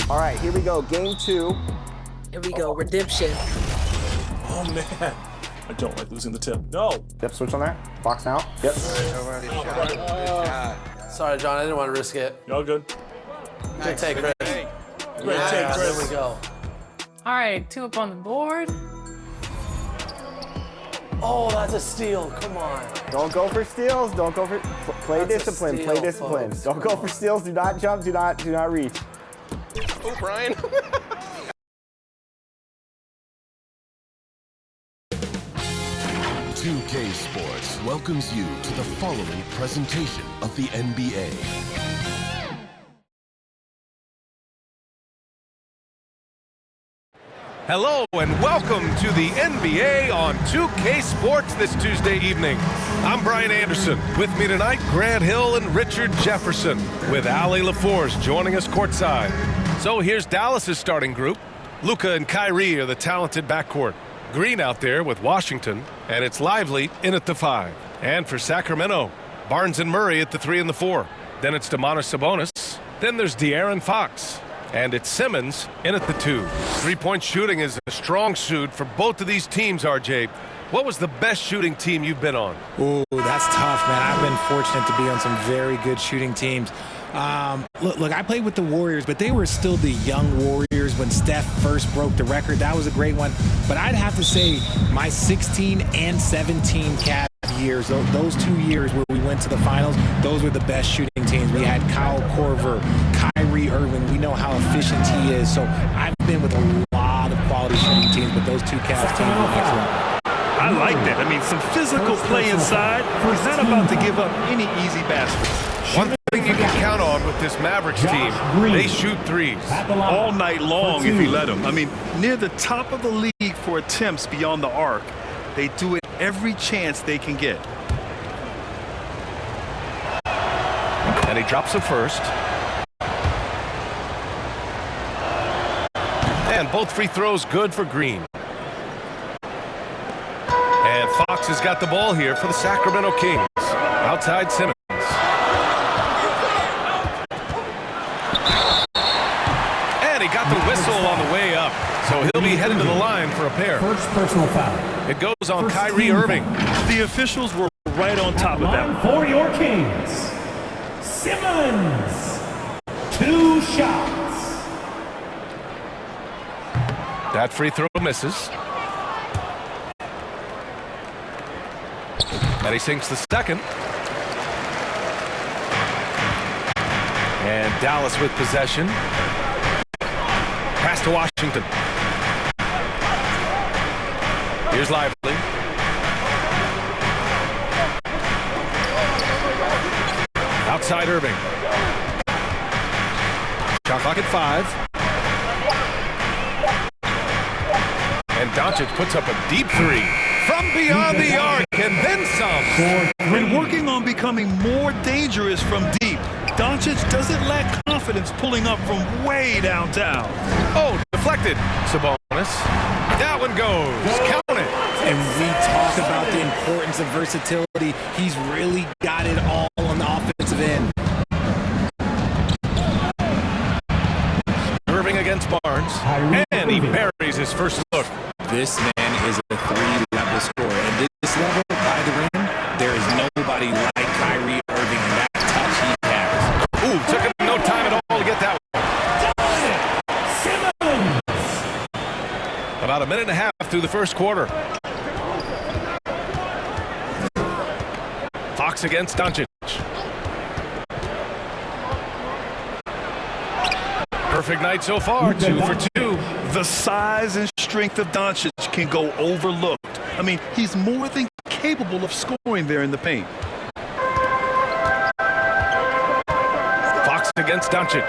All right, here we go. Game 2. Here we go. Redemption. Oh, man. I don't like losing the tip. No. Yep, switch on there. Box now. Yep. Sorry, John. I didn't want to risk it. Y'all good? Good take, Chris. Great take, Chris. There we go. All right, 2 up on the board. Oh, that's a steal. Come on. Don't go for steals. Don't go for play That's discipline. steal, Play discipline. folks. Don't go for steals. Do not jump. Do not reach. Oh, Brian. BbyBoy Sports welcomes you to the following presentation of the NBA. Hello and welcome to the NBA on 2K Sports this Tuesday evening. I'm Brian Anderson. With me tonight, Grant Hill and Richard Jefferson, with Allie LaForce joining us courtside. So here's Dallas's starting group. Luka and Kyrie are the talented backcourt. Green out there with Washington, and it's Lively in at the 5. And for Sacramento, Barnes and Murray at the 3 and the 4. Then it's Domantas Sabonis. Then there's De'Aaron Fox. And it's Simmons in at the 2. Three-point shooting is a strong suit for both of these teams, RJ. What was the best shooting team you've been on? Ooh, that's tough, man. I've been fortunate to be on some very good shooting teams. Look, I played with the Warriors, but they were still the young Warriors when Steph first broke the record. That was a great one. But I'd have to say my 16 and 17 Cavs years, those 2 years where we went to the finals, those were the best shooting teams. We had Kyle Korver, Kyrie Irving. We know how efficient he is. So I've been with a lot of quality shooting teams, but those 2 Cavs teams were excellent. I like that. I mean, some physical play inside. He's not about to give up any easy baskets. One thing you can count on with this Mavericks team, they shoot threes. All night long if you let them. I mean, near the top of the league for attempts beyond the arc. They do it every chance they can get. And he drops the first. And both free throws good for Green. And Fox has got the ball here for the Sacramento Kings. Outside Simmons. And he got the whistle on the way up. So he'll be headed to the line for a pair. First personal foul. It goes on Kyrie Irving. The officials were right on top of that. For your Kings, Simmons. 2 shots. That free throw misses. And he sinks the second. And Dallas with possession. Pass to Washington. Here's Lively. Outside Irving. Shot clock at 5. And Doncic puts up a deep 3 from beyond the arc and then some. When working on becoming more dangerous from deep, Doncic doesn't lack confidence pulling up from way downtown. Oh, deflected. Sabonis. That one goes. Count it. And we talk about the importance of versatility. He's really got it all on the offensive end. Irving against Barnes. And he buries his first look. This man is a 3-level scorer. At this level, by the rim, there is nobody like Kyrie Irving and that touch he has. Ooh, took him no time at all to get that one. About a minute and a half through the first quarter. Fox against Doncic. Perfect night so far, 2 for 2. The size and strength of Doncic can go overlooked. I mean, he's more than capable of scoring there in the paint. Fox against Doncic.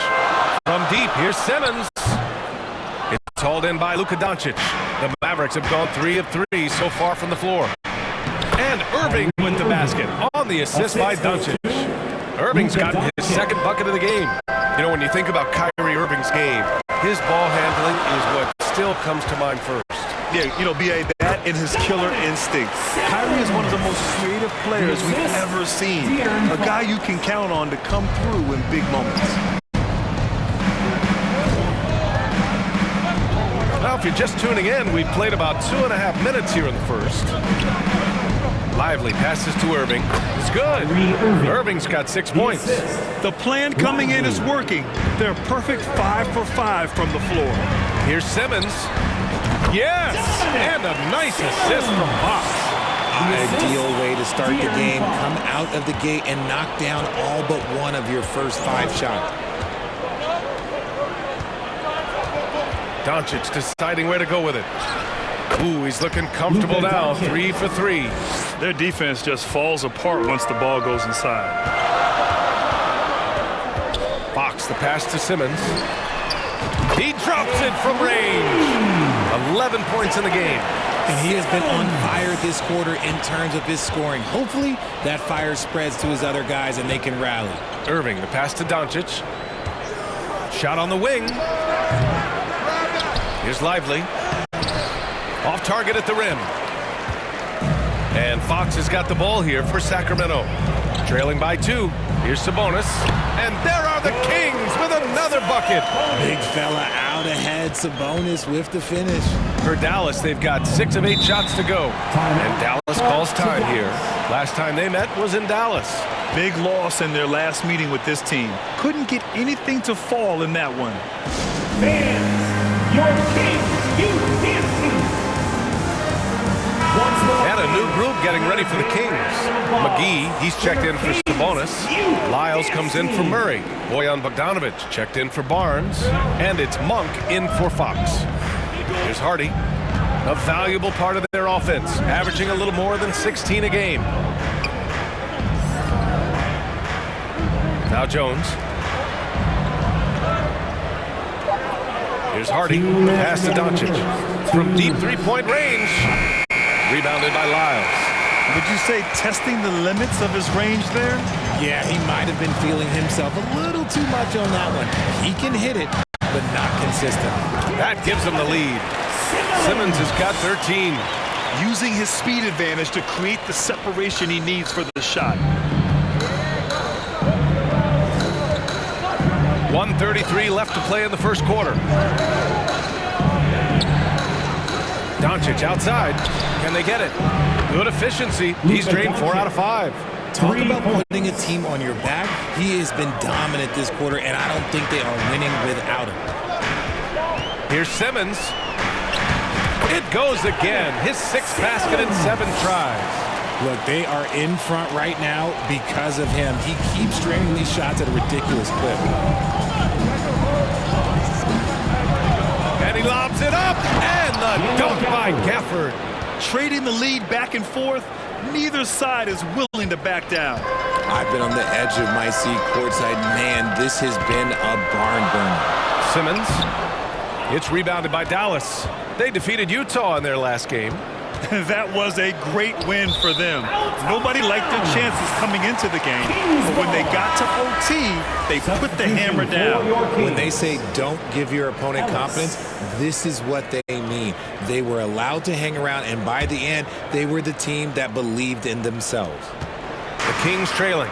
From deep, here's Simmons. It's hauled in by Luka Doncic. The Mavericks have gone 3 of 3 so far from the floor. And Irving with the basket on the assist by Doncic. Irving's gotten his second bucket of the game. You know, when you think about Kyrie Irving's game, his ball handling is what still comes to mind first. Yeah, you know, B.A., that and his killer instinct. Kyrie is one of the most creative players we've ever seen. A guy you can count on to come through in big moments. Now, if you're just tuning in, we've played about 2.5 minutes here in the first. Lively passes to Irving. It's good. Irving's got 6 points. The plan coming in is working. They're perfect 5 for 5 from the floor. Here's Simmons. Yes! And a nice assist from Fox. Ideal way to start the game. Come out of the gate and knock down all but one of your first 5 shots. Doncic deciding where to go with it. Ooh, he's looking comfortable now. 3 for 3. Their defense just falls apart once the ball goes inside. Fox, the pass to Simmons. He drops it from range. 11 points in the game. And he has been on fire this quarter in terms of his scoring. Hopefully, that fire spreads to his other guys and they can rally. Irving, the pass to Doncic. Shot on the wing. Here's Lively. Off target at the rim. And Fox has got the ball here for Sacramento. Trailing by 2. Here's Sabonis. And there are the Kings with another bucket. Big fella out ahead. Sabonis with the finish. For Dallas, they've got 6 of 8 shots to go. And Dallas calls time here. Last time they met was in Dallas. Big loss in their last meeting with this team. Couldn't get anything to fall in that one. Fans, your Kings UTC. And a new group getting ready for the Kings. McGee, he's checked in for Sabonis. Lyles comes in for Murray. Bojan Bogdanovic checked in for Barnes. And it's Monk in for Fox. Here's Hardy, a valuable part of their offense, averaging a little more than 16 a game. Now Jones. Here's Hardy, pass to Doncic. From deep 3-point range. Rebounded by Lyles. Would you say testing the limits of his range there? Yeah, he might have been feeling himself a little too much on that one. He can hit it, but not consistent. That gives him the lead. Simmons has got 13. Using his speed advantage to create the separation he needs for the shot. 1:33 left to play in the first quarter. Doncic outside. Can they get it? Good efficiency. He's drained 4 out of 5. Talk about putting a team on your back. He has been dominant this quarter, and I don't think they are winning without him. Here's Simmons. It goes again. His 6th basket in 7 tries. Look, they are in front right now because of him. He keeps draining these shots at a ridiculous clip. And he lobs it up. And the dunk by Gafford. Trading the lead back and forth, neither side is willing to back down. I've been on the edge of my seat courtside. Man, this has been a barn burner. Simmons. It's rebounded by Dallas. They defeated Utah in their last game. That was a great win for them. Nobody liked their chances coming into the game, but when they got to OT, they put the hammer down. When they say don't give your opponent confidence, this is what they mean. They were allowed to hang around, and by the end, they were the team that believed in themselves. The Kings trailing.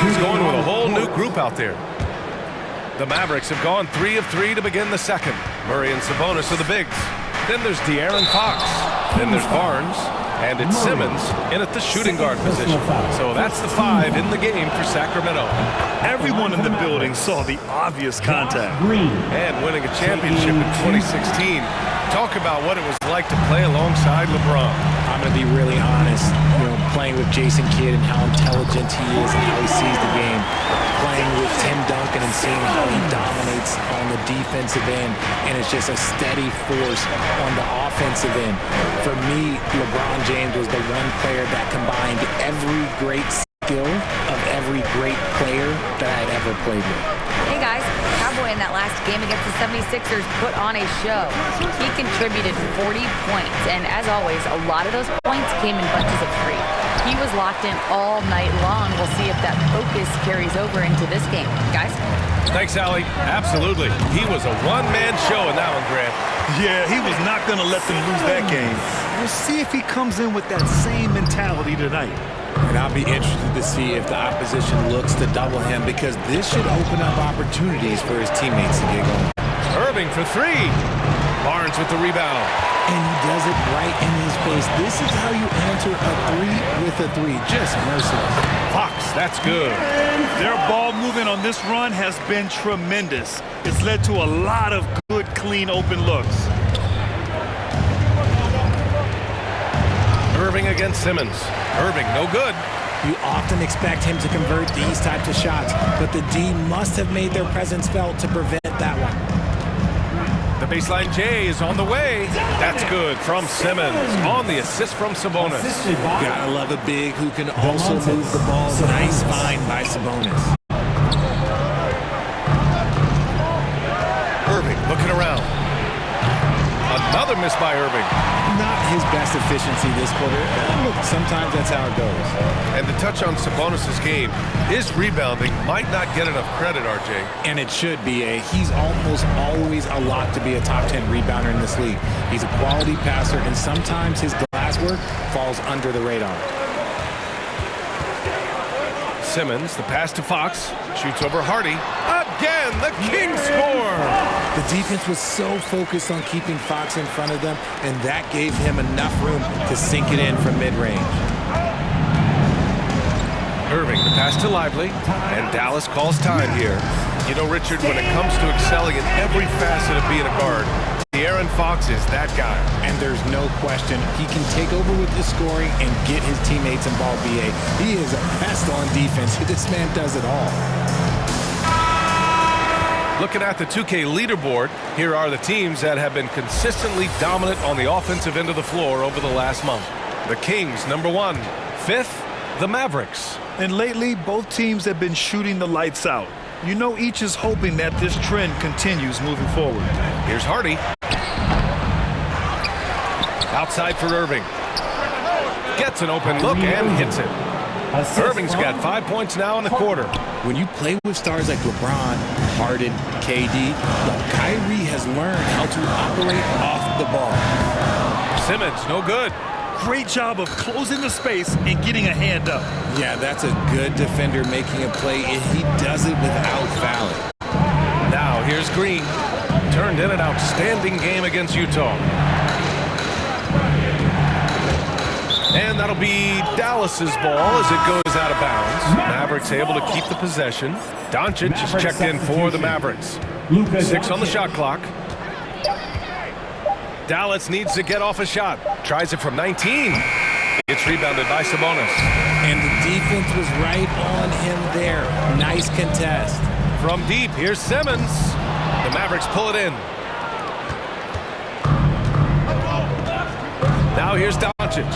He's going with a whole new group out there. The Mavericks have gone 3 of 3 to begin the second. Murray and Sabonis are the bigs. Then there's De'Aaron Fox. Then there's Barnes. And it's Simmons in at the shooting guard position. So that's the 5 in the game for Sacramento. Everyone in the building saw the obvious contact. And winning a championship in 2016. Talk about what it was like to play alongside LeBron. I'm going to be really honest, playing with Jason Kidd and how intelligent he is and how he sees the game. Playing with Tim Duncan and seeing how he dominates on the defensive end, and it's just a steady force on the offensive end. For me, LeBron James was the one player that combined every great skill of every great player that I'd ever played with. Hey guys, Cowboy in that last game against the 76ers put on a show. He contributed 40 points, and as always, a lot of those points came in bunches of 3. He was locked in all night long. We'll see if that focus carries over into this game. Guys? Thanks, Allie. Absolutely. He was a one-man show in that one, Grant. Yeah, he was not going to let them lose that game. We'll see if he comes in with that same mentality tonight. And I'll be interested to see if the opposition looks to double him, because this should open up opportunities for his teammates to get going. Irving for three. Barnes with the rebound. And he does it right in his face. This is how you answer a three with a three. Just merciless. Fox, that's good. Their ball movement on this run has been tremendous. It's led to a lot of good, clean, open looks. Irving against Simmons. Irving, no good. You often expect him to convert these types of shots, but the D must have made their presence felt to prevent that one. The baseline J is on the way. That's good from Simmons on the assist from Sabonis. Gotta love a big who can also move the ball. Nice find by Sabonis. Irving looking around. Another miss by Irving. Not his best efficiency this quarter. Look, sometimes that's how it goes. And the touch on Sabonis' game, his rebounding might not get enough credit, RJ. And it should be. He's almost always a lock to be a top 10 rebounder in this league. He's a quality passer, and sometimes his glass work falls under the radar. Simmons, the pass to Fox, shoots over Hardy. Again, the Kings score! The defense was so focused on keeping Fox in front of them, and that gave him enough room to sink it in from mid-range. Irving, the pass to Lively, and Dallas calls time here. You know, Richard, when it comes to excelling in every facet of being a guard, De'Aaron Fox is that guy. And there's no question, he can take over with the scoring and get his teammates involved, BA. He is a pest on defense. This man does it all. Looking at the 2K leaderboard, here are the teams that have been consistently dominant on the offensive end of the floor over the last month. The Kings, number 1. 5th, the Mavericks. And lately, both teams have been shooting the lights out. You know, each is hoping that this trend continues moving forward. Here's Hardy. Outside for Irving. Gets an open look and hits it. Irving's got 5 points now in the quarter. When you play with stars like LeBron, Harden, KD, Kyrie has learned how to operate off the ball. Simmons, no good. Great job of closing the space and getting a hand up. Yeah, that's a good defender making a play, and he does it without fouling. Now here's Green. Turned in an outstanding game against Utah. And that'll be Dallas's ball as it goes out of bounds. Mavericks able to keep the possession. Doncic is checked in for the Mavericks. 6 on the shot clock. Dallas needs to get off a shot. Tries it from 19. It's rebounded by Sabonis. And the defense was right on him there. Nice contest. From deep, here's Simmons. The Mavericks pull it in. Now here's Doncic.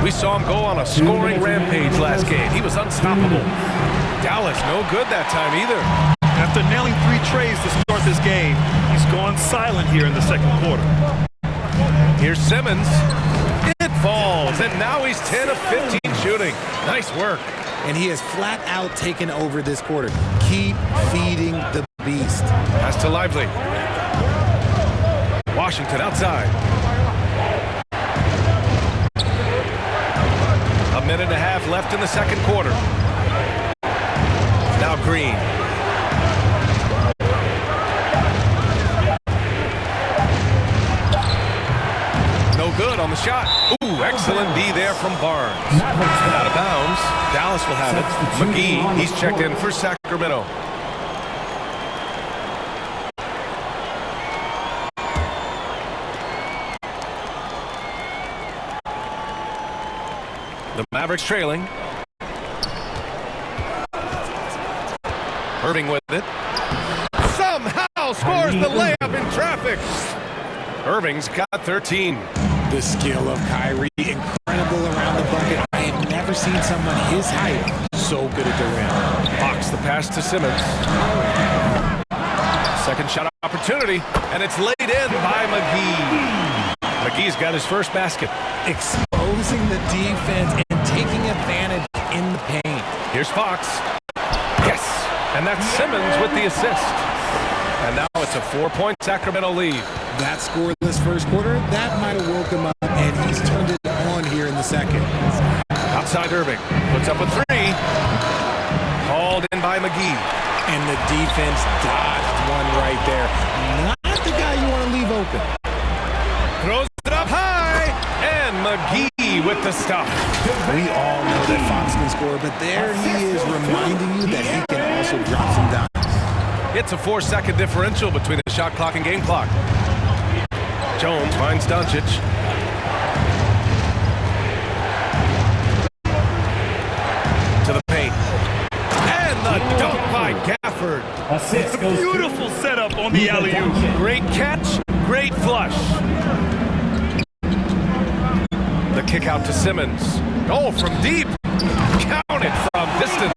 We saw him go on a scoring rampage last game. He was unstoppable. Dallas no good that time either. After nailing 3 trays to start this game, he's gone silent here in the second quarter. Here's Simmons. It falls, and now he's 10 of 15 shooting. Nice work. And he has flat out taken over this quarter. Keep feeding the beast. Pass to Lively. Washington outside. A minute and a half left in the second quarter. Now Green. No good on the shot. Ooh, excellent D there from Barnes. Out of bounds. Dallas will have it. McGee, he's checked in for Sacramento. The Mavericks trailing. Irving with it. Somehow scores the layup in traffic. Irving's got 13. The skill of Kyrie, incredible around the bucket. I have never seen someone his height so good at the rim. Fox the pass to Simmons. Second shot opportunity, and it's laid in by McGee. McGee's got his first basket. Exposing the defense and taking advantage in the paint. Here's Fox. Yes! And that's Simmons with the assist. And now it's a 4-point Sacramento lead. That scoreless first quarter, that might have woke him up, and he's turned it on here in the second. Outside Irving. Puts up a three. Hauled in by McGee. And the defense dodged one right there. Not the guy you want to leave open. Throws it up high. And McGee with the stop. We all know that Fox can score, but there he is reminding you that he can also drop some dimes. It's a 4-second differential between the shot clock and game clock. Jones finds Doncic. To the paint. And the dunk by Gafford. Assist goes Beautiful setup on the alley-oop. Great catch, great flush. The kick out to Simmons. Oh, from deep. Counted from distance.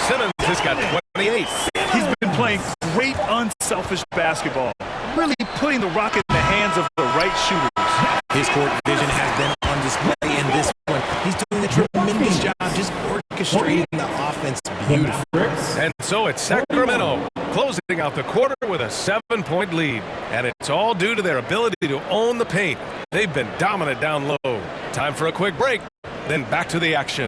Simmons has got 28. He's been playing great unselfish basketball, really putting the rock in the hands of the right shooters. His court vision has been on display in this one. He's doing a tremendous job just orchestrating the offense beautifully. And so it's Sacramento closing out the quarter with a 7-point lead. And it's all due to their ability to own the paint. They've been dominant down low. Time for a quick break, then back to the action.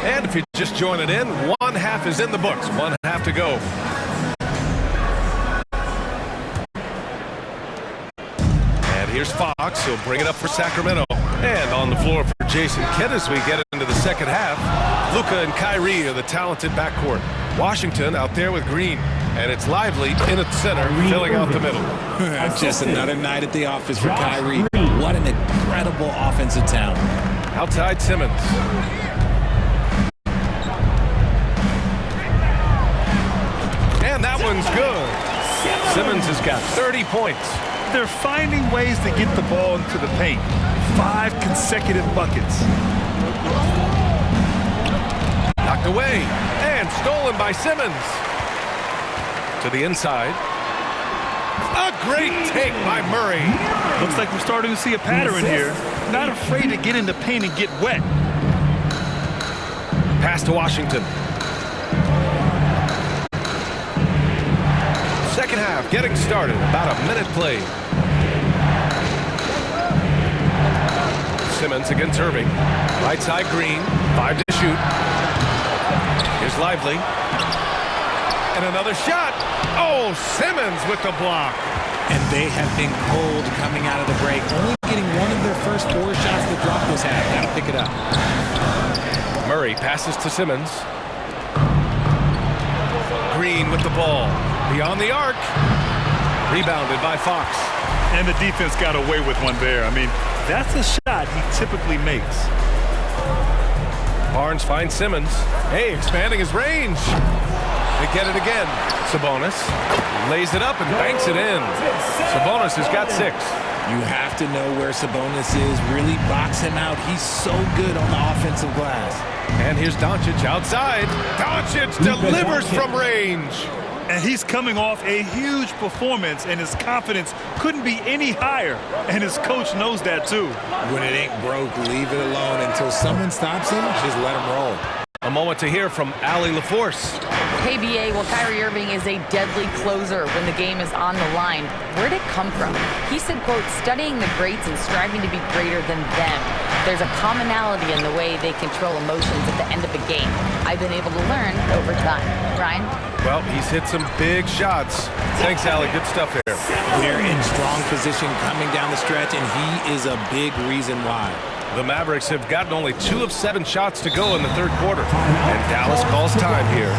And if you're just joining in, one half is in the books, one half to go. And here's Fox, he'll bring it up for Sacramento. And on the floor for Jason Kidd as we get into the second half. Luka and Kyrie are the talented backcourt. Washington out there with Green. And it's Lively in its center, filling out the middle. Just another night at the office for Kyrie. What an incredible offensive talent. Outside Simmons. And that one's good. Simmons has got 30 points. They're finding ways to get the ball into the paint. 5 consecutive buckets. Knocked away and stolen by Simmons. To the inside. A great take by Murray. Looks like we're starting to see a pattern here. Not afraid to get in the paint and get wet. Pass to Washington. Second half getting started. About a minute played. Simmons against Irving. Right side Green. 5 to shoot. Here's Lively. And another shot. Oh, Simmons with the block. And they have been cold coming out of the break. Only getting one of their first 4 shots to drop this half. Got to pick it up. Murray passes to Simmons. Green with the ball. Beyond the arc. Rebounded by Fox. And the defense got away with one there. I mean, that's a shot he typically makes. Barnes finds Simmons. Hey, expanding his range. They get it again. Sabonis lays it up and banks it in. Sabonis has got 6. You have to know where Sabonis is. Really box him out. He's so good on the offensive glass. And here's Doncic outside. Doncic delivers from range. And he's coming off a huge performance, and his confidence couldn't be any higher. And his coach knows that, too. When it ain't broke, leave it alone. Until someone stops him, just let him roll. A moment to hear from Allie LaForce. Hey, BA, well, Kyrie Irving is a deadly closer when the game is on the line. Where'd it come from? He said, quote, studying the greats and striving to be greater than them. There's a commonality in the way they control emotions at the end of a game. I've been able to learn over time. Ryan? Well, he's hit some big shots. Thanks, Allie. Good stuff here. They're in strong position coming down the stretch, and he is a big reason why. The Mavericks have gotten only 2 of 7 shots to go in the third quarter. And Dallas calls time here.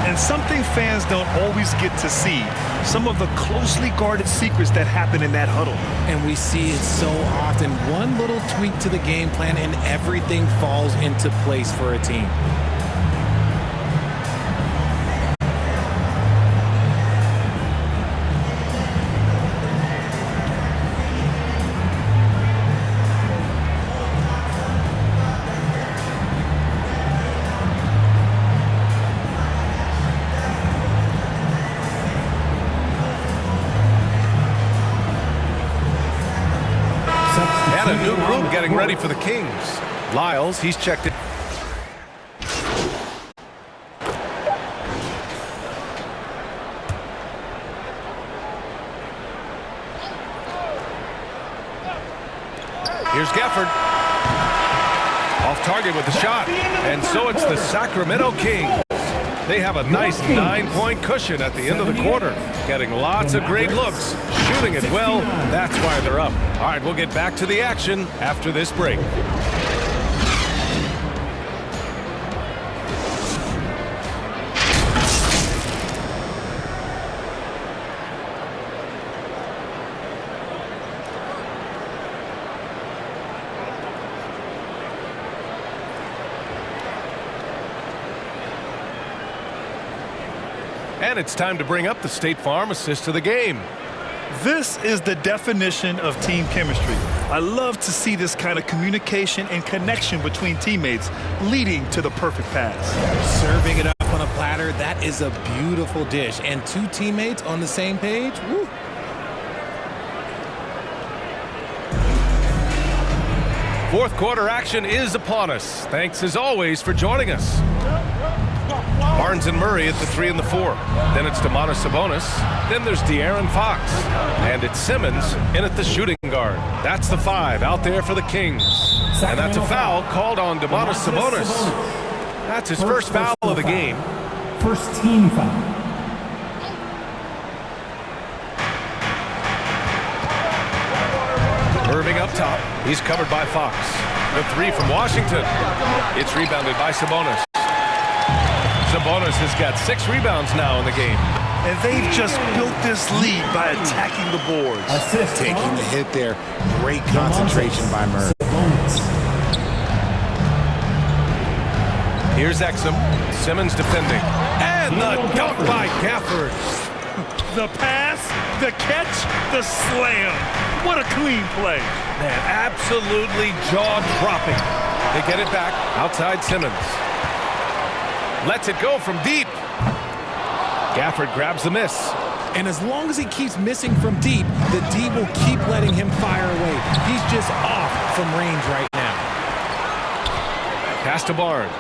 And something fans don't always get to see, some of the closely guarded secrets that happen in that huddle. And we see it so often. One little tweak to the game plan and everything falls into place for a team. getting ready for the Kings. Lyles, he's checked in. Here's Gafford. Off target with the shot. And so it's the Sacramento Kings. They have a nice 9-point cushion at the end of the quarter. Getting lots of great looks. Shooting it well. That's why they're up. All right, we'll get back to the action after this break. And it's time to bring up the State Farm assist to the game. This is the definition of team chemistry. I love to see this kind of communication and connection between teammates leading to the perfect pass. Serving it up on a platter, that is a beautiful dish. And two teammates on the same page, woo. Fourth quarter action is upon us. Thanks as always for joining us. Barnes and Murray at the 3 and the 4. Then it's Domantas Sabonis. Then there's De'Aaron Fox. And it's Simmons in at the shooting guard. That's the 5 out there for the Kings. And that's a foul called on Domantas Sabonis. That's his first foul of the game. First team foul. Irving up top. He's covered by Fox. The 3 from Washington. It's rebounded by Sabonis. Sabonis has got 6 rebounds now in the game. And they've just built this lead by attacking the boards. Taking the hit there. Great concentration by Murray. Here's Exum. Simmons defending. And the dunk by Gafford. The pass, the catch, the slam. What a clean play. Man, absolutely jaw-dropping. They get it back. Outside Simmons. Lets it go from deep. Gafford grabs the miss. And as long as he keeps missing from deep, the D will keep letting him fire away. He's just off from range right now. Pass to Barnes.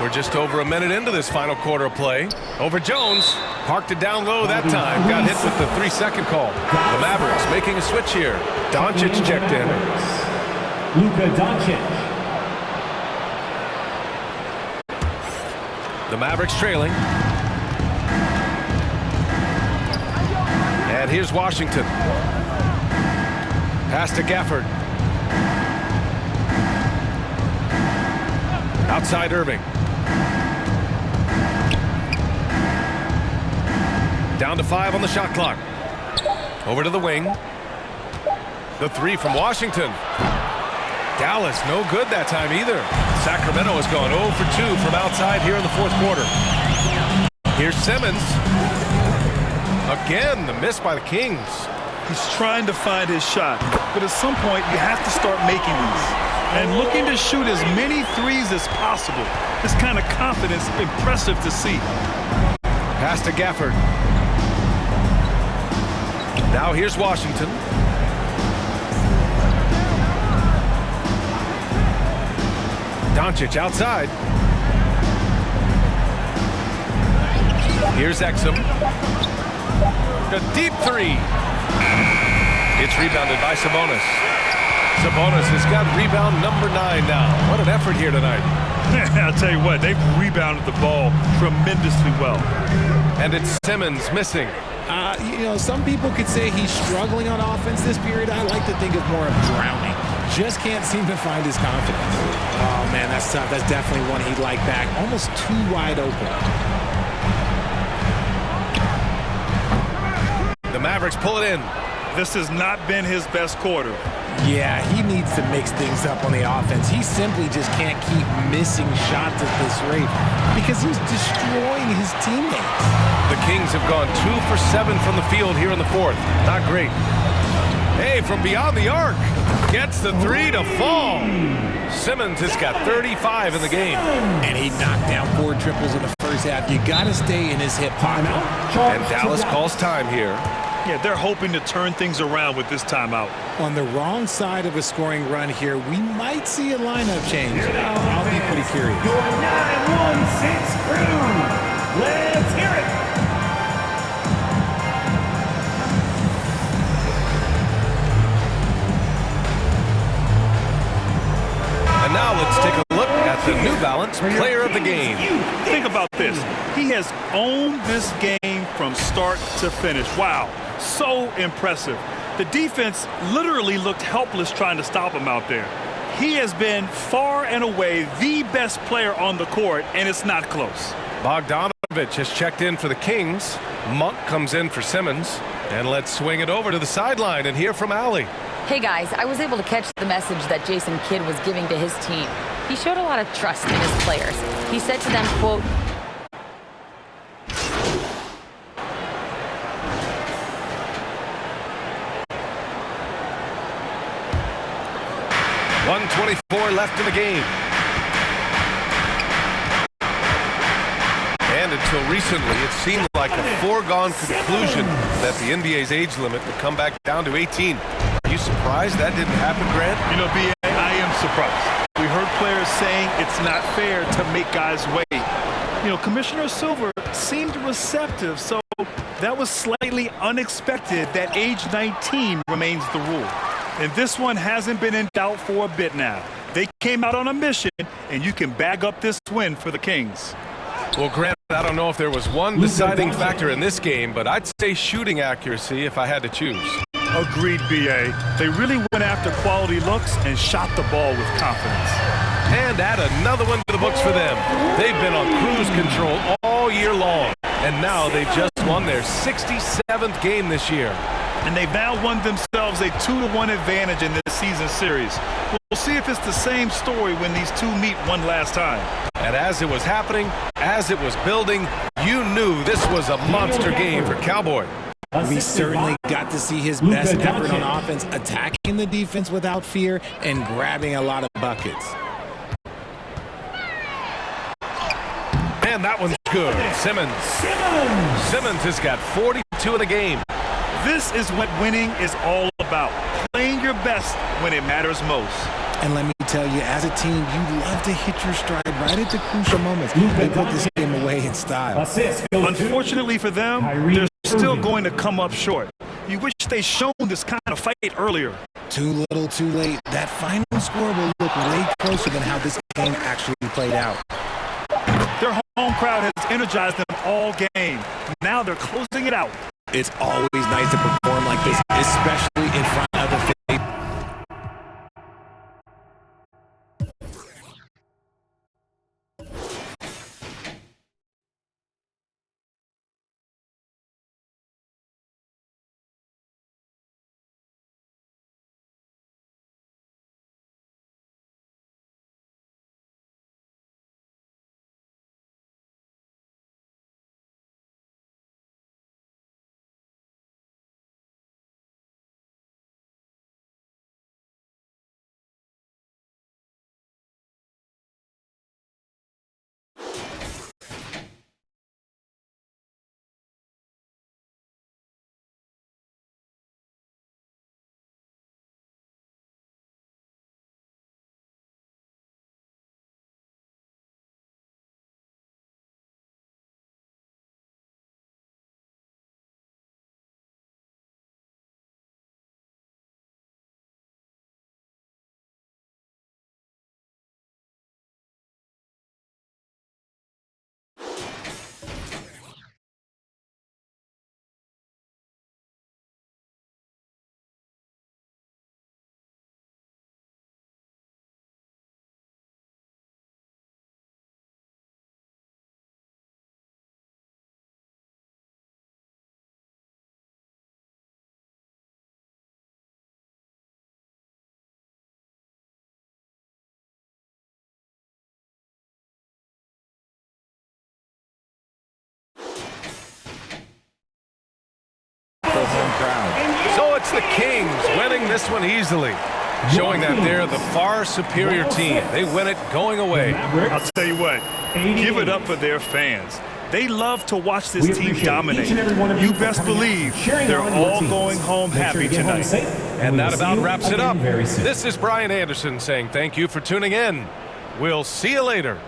We're just over a minute into this final quarter of play. Over Jones. Parked it down low that time. Got hit with the 3-second call. The Mavericks making a switch here. Doncic checked in. Luka Doncic. The Mavericks trailing. And here's Washington. Pass to Gafford. Outside Irving. Down to 5 on the shot clock. Over to the wing. The 3 from Washington. Dallas, no good that time either. Sacramento has gone 0 for 2 from outside here in the fourth quarter. Here's Simmons. Again, the miss by the Kings. He's trying to find his shot, but at some point you have to start making these. And looking to shoot as many threes as possible. This kind of confidence, impressive to see. Pass to Gafford. Now here's Washington. Doncic outside. Here's Exum. A deep 3. It's rebounded by Sabonis. Sabonis has got rebound number 9 now. What an effort here tonight. I'll tell you what, they've rebounded the ball tremendously well. And it's Simmons missing. You know, some people could say he's struggling on offense this period. I like to think of more of drowning. Just can't seem to find his confidence. Oh, man, that's tough. That's definitely one he'd like back. Almost too wide open. The Mavericks pull it in. This has not been his best quarter. Yeah, he needs to mix things up on the offense. He simply just can't keep missing shots at this rate because he's destroying his teammates. The Kings have gone 2 for 7 from the field here in the fourth. Not great. Hey, from beyond the arc. Gets the 3 to fall. Simmons has got 35 in the game. And he knocked down 4 triples in the first half. You got to stay in his hip pocket. And Dallas calls time here. Yeah, they're hoping to turn things around with this timeout. On the wrong side of a scoring run here, we might see a lineup change. I'll be pretty curious. Your 9-1-6 crew. Let's hear it. And now let's take a look at the New Balance Player of the Game. Think about this. He has owned this game from start to finish. Wow, so impressive. The defense literally looked helpless trying to stop him out there. He has been far and away the best player on the court, and it's not close. Bogdanovich has checked in for the Kings. Monk comes in for Simmons. And let's swing it over to the sideline and hear from Allie. Hey guys, I was able to catch the message that Jason Kidd was giving to his team. He showed a lot of trust in his players. He said to them, quote, 1:24 left in the game. And until recently, it seemed like a foregone conclusion that the NBA's age limit would come back down to 18. Are you surprised that didn't happen, Grant? You know, B.A., I am surprised. We heard players saying it's not fair to make guys wait. You know, Commissioner Silver seemed receptive, so that was slightly unexpected that age 19 remains the rule. And this one hasn't been in doubt for a bit now. They came out on a mission, and you can bag up this win for the Kings. Well, Grant, I don't know if there was one deciding factor in this game, but I'd say shooting accuracy if I had to choose. Agreed, B.A. They really went after quality looks and shot the ball with confidence. And add another one to the books for them. They've been on cruise control all year long, and now they've just won their 67th game this year. And they've now won themselves a 2-1 advantage in this season series. We'll see if it's the same story when these two meet one last time. And as it was happening, as it was building, you knew this was a monster game for Cowboy. We certainly got to see his best effort on offense, attacking the defense without fear and grabbing a lot of buckets. And that one's good. Simmons has got 42 in the game. This is what winning is all about. Playing your best when it matters most. And let me tell you, as a team, you love to hit your stride right at the crucial moments. They put this game away in style. Unfortunately for them, they're still going to come up short. You wish they shown this kind of fight earlier. Too little, too late. That final score will look way closer than how this game actually played out. Their home crowd has energized them all game. Now they're closing it out. It's always nice to perform like this, especially in front of the faith. Home crowd. So it's the Kings winning this one easily, showing that they're the far superior team. They win it going away. I'll tell you what, give it up for their fans. They love to watch this We team appreciate dominate. each and every one of You you for best coming out, believe cheering they're on your all teams. going home Make sure happy you get home tonight. safe, And we that will see about you wraps it again up. very soon. This is Brian Anderson saying thank you for tuning in. We'll see you later.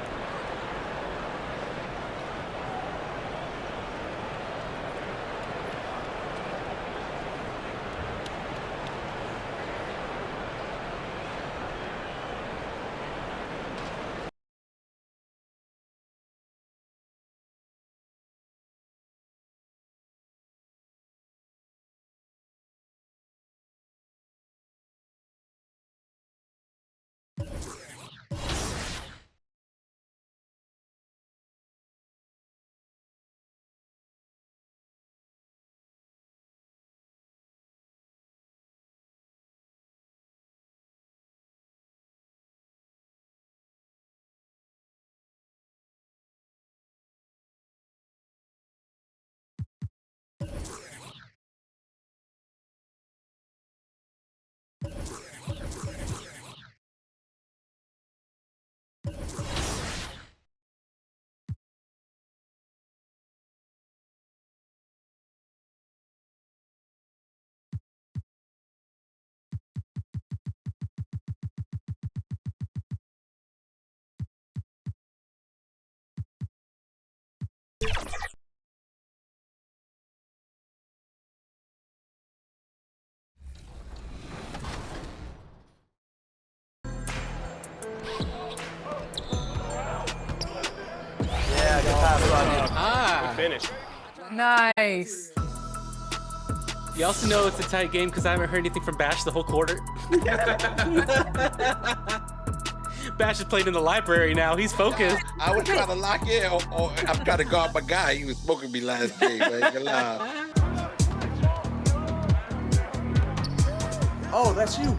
Yeah, good pass, Rodney. Good finish. Nice. You also know it's a tight game because I haven't heard anything from Bash the whole quarter. Bash is playing in the library now. He's focused. I was trying to lock in, or I'm trying to guard my guy. He was smoking me last game. I ain't gonna lie. Oh, that's you.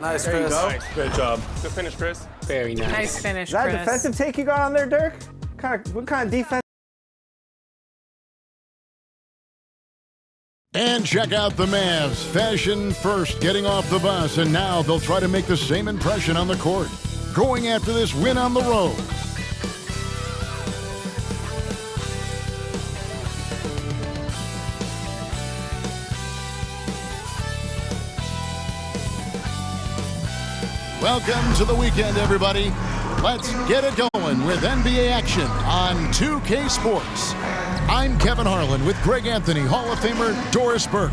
Nice, There you Chris. go. Nice. Great job. Good finish, Chris. Very nice. Nice finish, Is that a Chris. defensive take you got on there, Dirk? What kind of defense? And check out the Mavs. Fashion first, getting off the bus, and now they'll try to make the same impression on the court. Going after this win on the road. Welcome to the weekend, everybody. Let's get it going with NBA action on 2K Sports. I'm Kevin Harlan with Greg Anthony, Hall of Famer Doris Burke,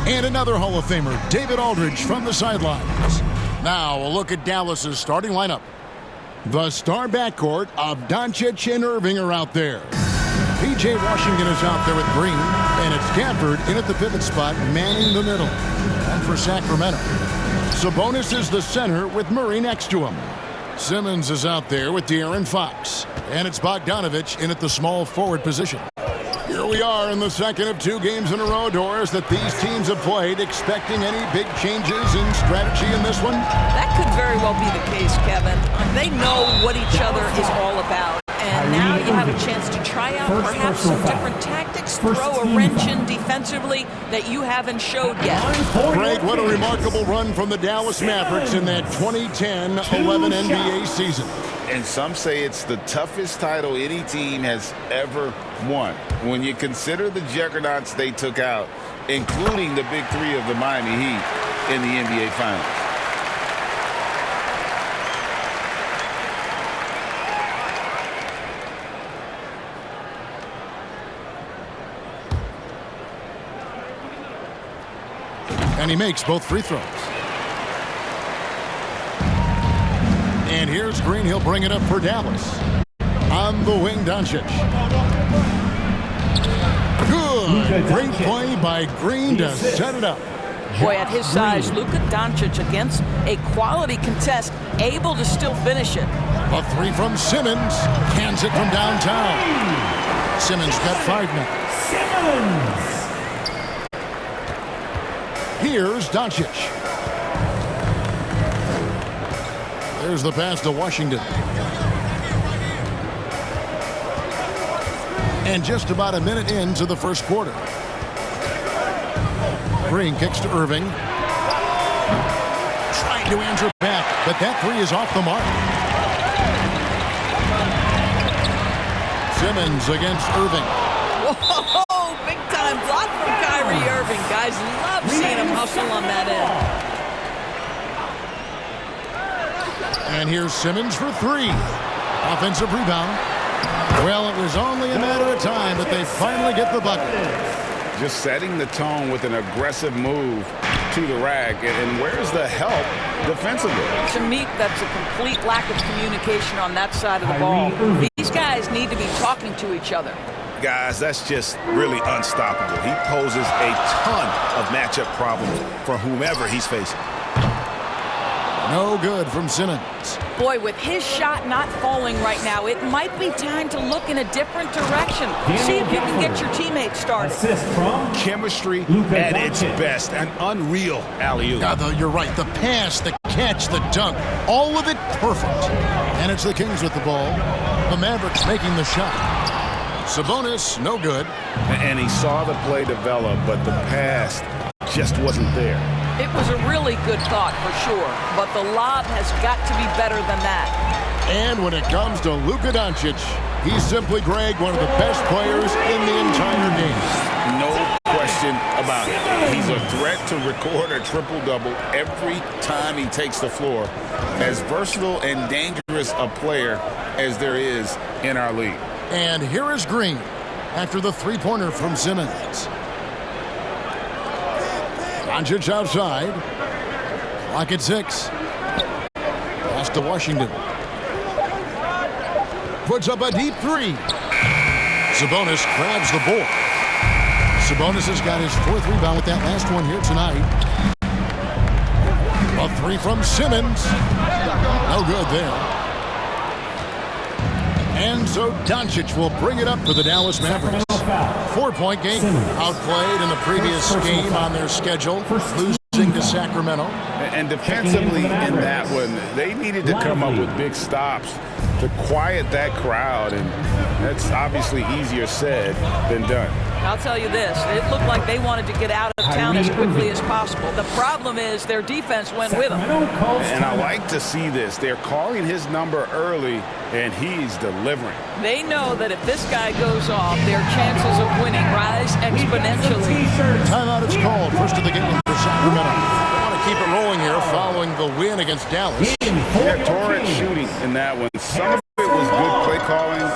and another Hall of Famer, David Aldridge, from the sidelines. Now, a look at Dallas's starting lineup. The star backcourt of Doncic and Irving are out there. P.J. Washington is out there with Green, and it's Gafford in at the pivot spot, manning the middle. And for Sacramento, Sabonis is the center with Murray next to him. Simmons is out there with De'Aaron Fox. And it's Bogdanovich in at the small forward position. Here we are in the second of 2 games in a row, Doris, that these teams have played. Expecting any big changes in strategy in this one? That could very well be the case, Kevin. They know what each other is all about. And now you have a chance to try out perhaps some different tactics, throw a wrench in defensively that you haven't showed yet. Greg, what a remarkable run from the Dallas Mavericks in that 2010-11 NBA season. And some say it's the toughest title any team has ever won. When you consider the juggernauts they took out, including the big three of the Miami Heat in the NBA Finals. And he makes both free throws. And here's Green. He'll bring it up for Dallas. On the wing, Doncic. Good. Great play by Green to set it up. Boy, at his size, Luka Doncic against a quality contest, able to still finish it. A three from Simmons. Cans it from downtown. Simmons got 5 now. Simmons! Here's Doncic. There's the pass to Washington. And just about a minute into the first quarter. Green kicks to Irving. Trying to answer back, but that three is off the mark. Simmons against Irving. Whoa, big time block from Kyrie Irving. Guys love seeing him hustle on that end. And here's Simmons for three. Offensive rebound. Well, it was only a matter of time, but they finally get the bucket. Just setting the tone with an aggressive move to the rack. And where's the help defensively? To me, that's a complete lack of communication on that side of the ball. These guys need to be talking to each other. Guys, that's just really unstoppable. He poses a ton of matchup problems for whomever he's facing. No good from Simmons. Boy, with his shot not falling right now, it might be time to look in a different direction. See if you can get your teammates started. Chemistry at its best. An unreal alley-oop. Yeah, you're right. The pass, the catch, the dunk, all of it perfect. And it's the Kings with the ball. The Mavericks making the shot. Sabonis, no good. And he saw the play develop, but the pass just wasn't there. It was a really good thought for sure, but the lob has got to be better than that. And when it comes to Luka Doncic, he's simply, Greg, one of the best players in the entire game. No question about it. He's a threat to record a triple-double every time he takes the floor. As versatile and dangerous a player as there is in our league. And here is Green after the three-pointer from Simmons. Doncic outside. Clock at 6. Pass to Washington. Puts up a deep three. Sabonis grabs the board. Sabonis has got his 4th rebound with that last one here tonight. A three from Simmons. No good there. And so Doncic will bring it up for the Dallas Mavericks. 4-point game. Outplayed in the previous game on their schedule, losing to Sacramento. And defensively in that one, they needed to come up with big stops to quiet that crowd, and that's obviously easier said than done. I'll tell you this, it looked like they wanted to get out of town as quickly as possible. The problem is their defense went with them. And I like to see this. They're calling his number early, and he's delivering. They know that if this guy goes off, their chances of winning rise exponentially. Timeout is called. First of the game for Sacramento. They want to keep it rolling here following the win against Dallas. Yeah, torrent shooting in that one. Some of it was good play calling.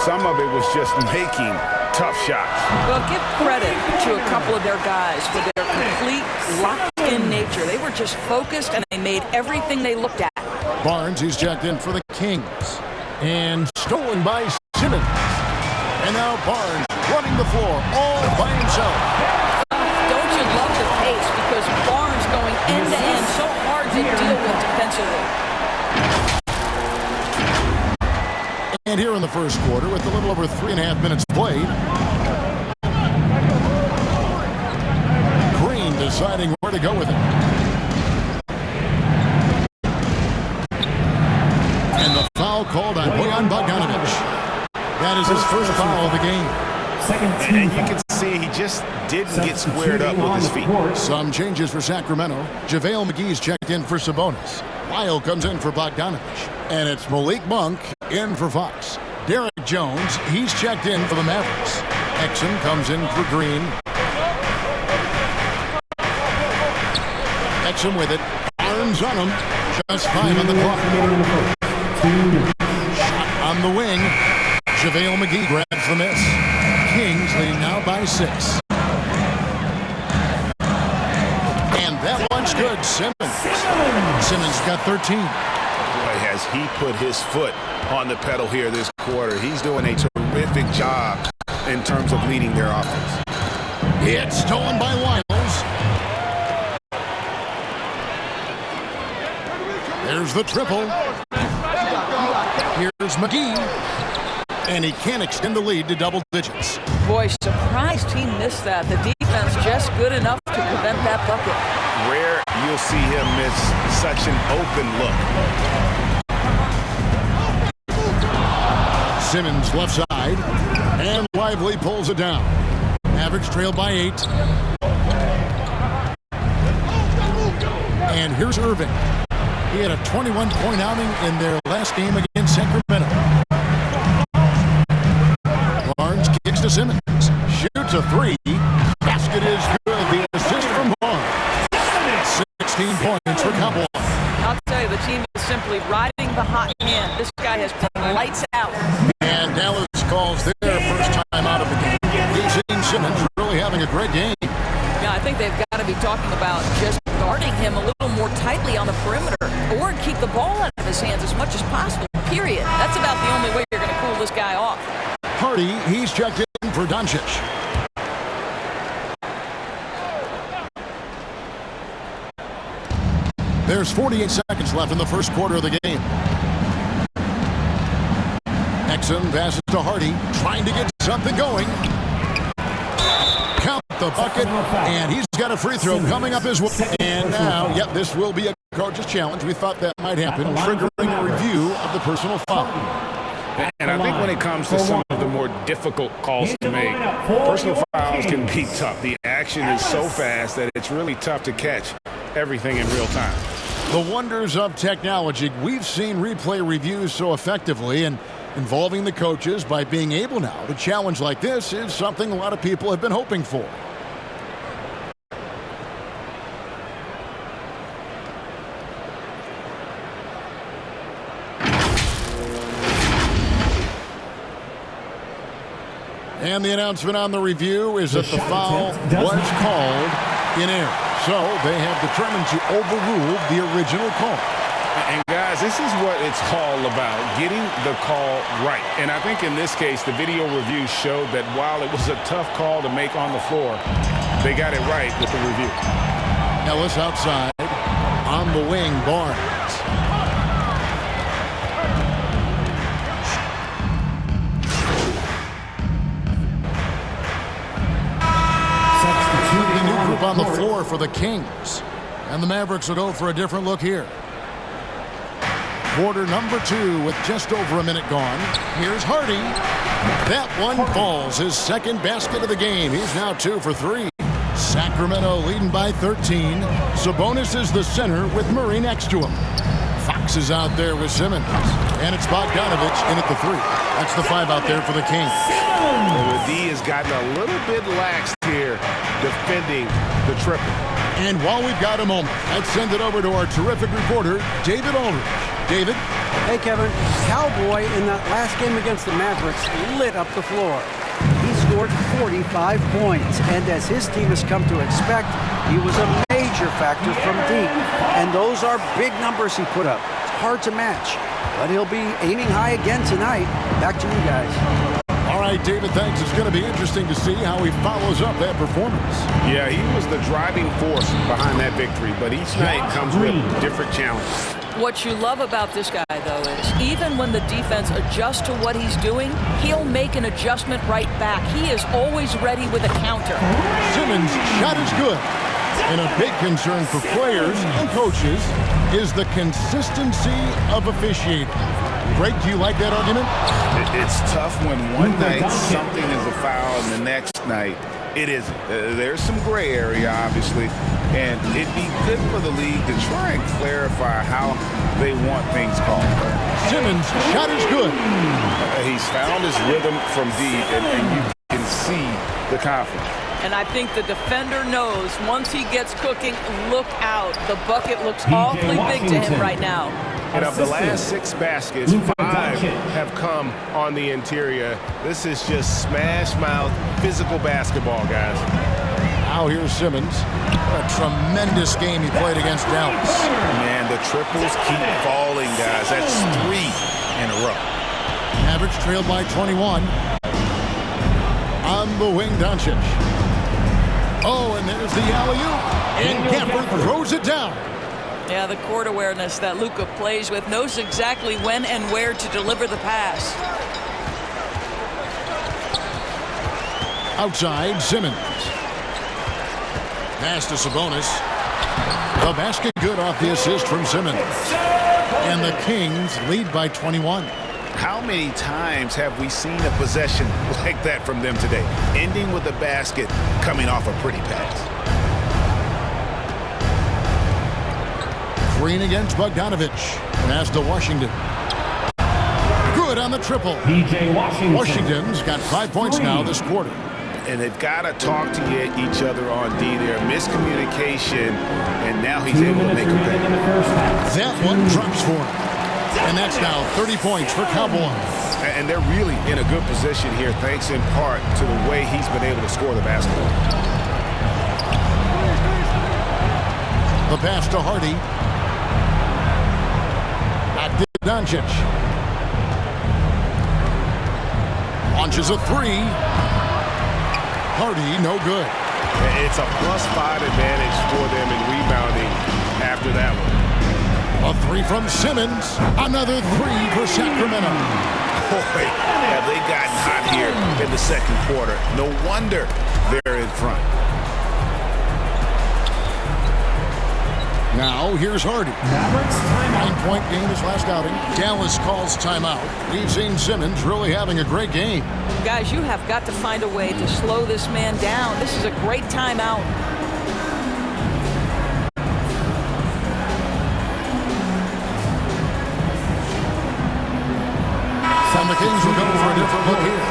Some of it was just making tough shots. Well, give credit to a couple of their guys for their complete locked-in nature. They were just focused, and they made everything they looked at. Barnes, he's checked in for the Kings. And stolen by Simmons. And now Barnes running the floor all by himself. Don't you love the pace? Because Barnes going end-to-end, so hard to deal with defensively. And here in the first quarter, with a little over 3.5 minutes played, Green deciding where to go with it. And the foul called on Bojan Bogdanovic. That is his first foul of the game. And you can see he just didn't get squared up with his feet. Some changes for Sacramento. JaVale McGee's checked in for Sabonis. Lyle comes in for Bogdanovic. And it's Malik Monk in for Fox. Derek Jones, he's checked in for the Mavericks. Exum comes in for Green. Exum with it. Arms on him. Just 5 on the clock. Shot on the wing. JaVale McGee grabs the miss. Kings leading now by 6. And that one's good. Simmons got 13. Boy, has he put his foot on the pedal here this quarter. He's doing a terrific job in terms of leading their offense. It's stolen by Lyles. There's the triple. Here's McGee. And he can't extend the lead to double digits. Boy, surprised he missed that. The defense just good enough to prevent that bucket. Rare you'll see him miss such an open look. Simmons left side. And Lively pulls it down. Mavericks trail by 8. And here's Irving. He had a 21-point outing in their last game against Sacramento. Simmons shoots a three. Basket is good. The assist from Vaughn. 16 points for Cowboy. I'll tell you, the team is simply riding the hot hand. This guy has been lights out. And Dallas calls their first time out of the game. We've seen Simmons really having a great game. Yeah, I think they've got to be talking about just guarding him a little more tightly on the perimeter or keep the ball out of his hands as much as possible, period. That's about the only way you're going to cool this guy off. Hardy, he's checked in for Doncic. There's 48 seconds left in the first quarter of the game. Exum passes to Hardy, trying to get something going. Count the bucket, and he's got a free throw coming up as well. And now, yep, this will be a coach's challenge. We thought that might happen, triggering a review of the personal foul. And I think when it comes to some of the more difficult calls to make, personal fouls can be tough. The action is so fast that it's really tough to catch everything in real time. The wonders of technology. We've seen replay reviews so effectively, and involving the coaches by being able now to challenge like this is something a lot of people have been hoping for. And the announcement on the review is that the foul was called in error. So they have determined to overrule the original call. And guys, this is what it's all about, getting the call right. And I think in this case, the video review showed that while it was a tough call to make on the floor, they got it right with the review. Ellis outside, on the wing, Barnes. The new group on the floor for the Kings. And the Mavericks will go for a different look here. Quarter number 2 with just over a minute gone. Here's Hardy. That one falls, his second basket of the game. He's now 2 for 3. Sacramento leading by 13. Sabonis is the center with Murray next to him. Fox is out there with Simmons. And it's Bogdanovich in at the 3. That's the 5 out there for the Kings. Well, the D has gotten a little bit lax here defending the triple. And while we've got a moment, let's send it over to our terrific reporter, David Aldridge. David? Hey, Kevin. Cowboy in that last game against the Mavericks lit up the floor. He scored 45 points, and as his team has come to expect, he was a major factor from deep. And those are big numbers he put up. It's hard to match, but he'll be aiming high again tonight. Back to you guys. All right, David, thanks. It's going to be interesting to see how he follows up that performance. Yeah, he was the driving force behind that victory, but each night comes with different challenges. What you love about this guy, though, is even when the defense adjusts to what he's doing, he'll make an adjustment right back. He is always ready with a counter. Simmons' shot is good. And a big concern for players and coaches is the consistency of officiating. Greg, do you like that argument? It's tough when one night something is a foul and the next night it isn't. There's some gray area, obviously, and it'd be good for the league to try and clarify how they want things called. Simmons' shot is good. He's found his rhythm from deep, and you can see the confidence. And I think the defender knows once he gets cooking, look out. The bucket looks awfully big to him right now. And of the last 6 baskets, 5 have come on the interior. This is just smash mouth physical basketball, guys. Now here's Simmons. What a tremendous game he played against Dallas. Man, the triples keep falling, guys. That's 3 in a row. Mavericks trailed by 21. On the wing, Doncic. Oh, and there's the alley-oop. And Gafford throws it down. Yeah, the court awareness that Luka plays with, knows exactly when and where to deliver the pass. Outside, Simmons. Pass to Sabonis. The basket good off the assist from Simmons. And the Kings lead by 21. How many times have we seen a possession like that from them today? Ending with a basket coming off a pretty pass. Green against Bogdanovich. Pass to Washington. Good good on the triple. BJ Washington. Washington's got 5 points now this quarter. And they've got to talk to each other on D there. Miscommunication, and now he's able to make a pay. That one drops for him. And that's now 30 points for Cowboys. And they're really in a good position here, thanks in part to the way he's been able to score the basketball. The pass to Hardy. Doncic. Launches a three. Hardy, no good. It's a +5 advantage for them in rebounding after that one. A three from Simmons. Another three for Sacramento. Boy, have they gotten hot here in the second quarter. No wonder they're in front. Now, here's Hardy. 9-point game his last outing. Dallas calls timeout. We've seen Simmons really having a great game. Guys, you have got to find a way to slow this man down. This is a great timeout. And the Kings will go for a different look here.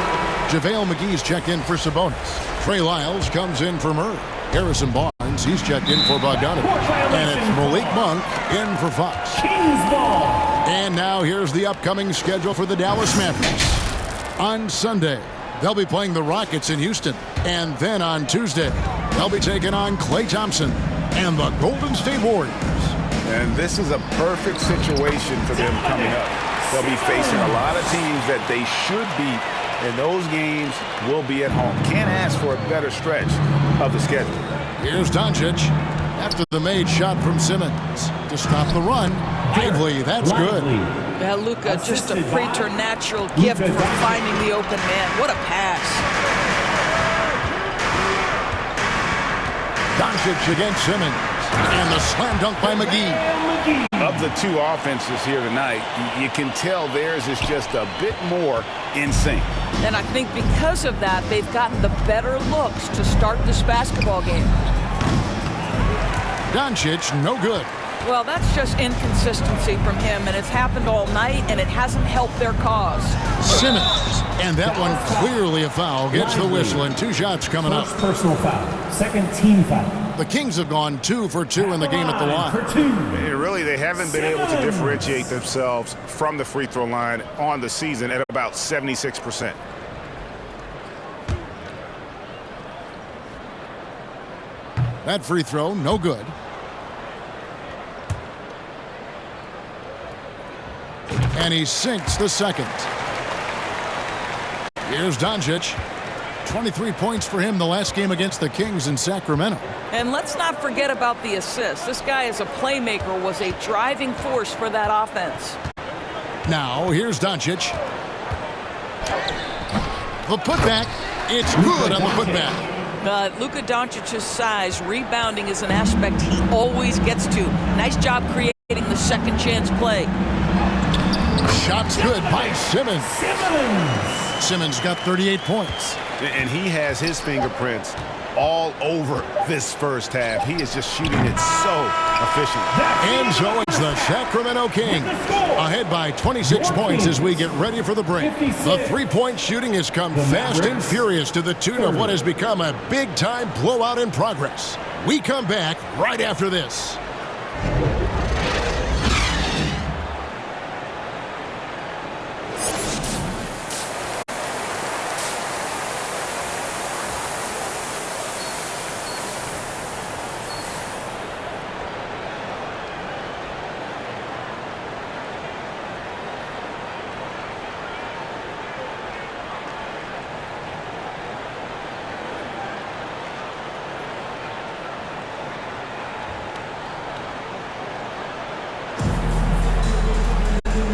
JaVale McGee's checked in for Sabonis. Trey Lyles comes in for Murray. Harrison Barnes, he's checked in for Bogdanovich. And it's Malik Monk in for Fox. And now here's the upcoming schedule for the Dallas Mavericks. On Sunday, they'll be playing the Rockets in Houston. And then on Tuesday, they'll be taking on Klay Thompson and the Golden State Warriors. And this is a perfect situation for them coming up. They'll be facing a lot of teams that they should beat, and those games will be at home. Can't ask for a better stretch of the schedule. Here's Doncic after the made shot from Simmons to stop the run. Lively, that's good. Yeah, Luka, just a preternatural gift for finding the open man. What a pass. Doncic against Simmons. And the slam dunk by McGee. Of the two offenses here tonight, you can tell theirs is just a bit more in sync. And I think because of that, they've gotten the better looks to start this basketball game. Doncic, no good. Well, that's just inconsistency from him, and it's happened all night, and it hasn't helped their cause. Simmons, and that one clearly a foul. Gets the whistle, and 2 shots coming up. First personal foul. Second team foul. The Kings have gone 2 for 2 in the game at the line. Really, they haven't been able to differentiate themselves from the free throw line on the season at about 76%. That free throw, no good. And he sinks the second. Here's Doncic. 23 points for him the last game against the Kings in Sacramento. And let's not forget about the assist. This guy is a playmaker, was a driving force for that offense. Now, here's Doncic. The putback. It's good on the putback. Luka Doncic's size, rebounding is an aspect he always gets to. Nice job creating the second chance play. Shot's good by Simmons. Simmons got 38 points. And he has his fingerprints all over this first half. He is just shooting it so efficiently. And so it's the Sacramento Kings ahead by 26 points as we get ready for the break. The three-point shooting has come fast and furious to the tune of what has become a big-time blowout in progress. We come back right after this.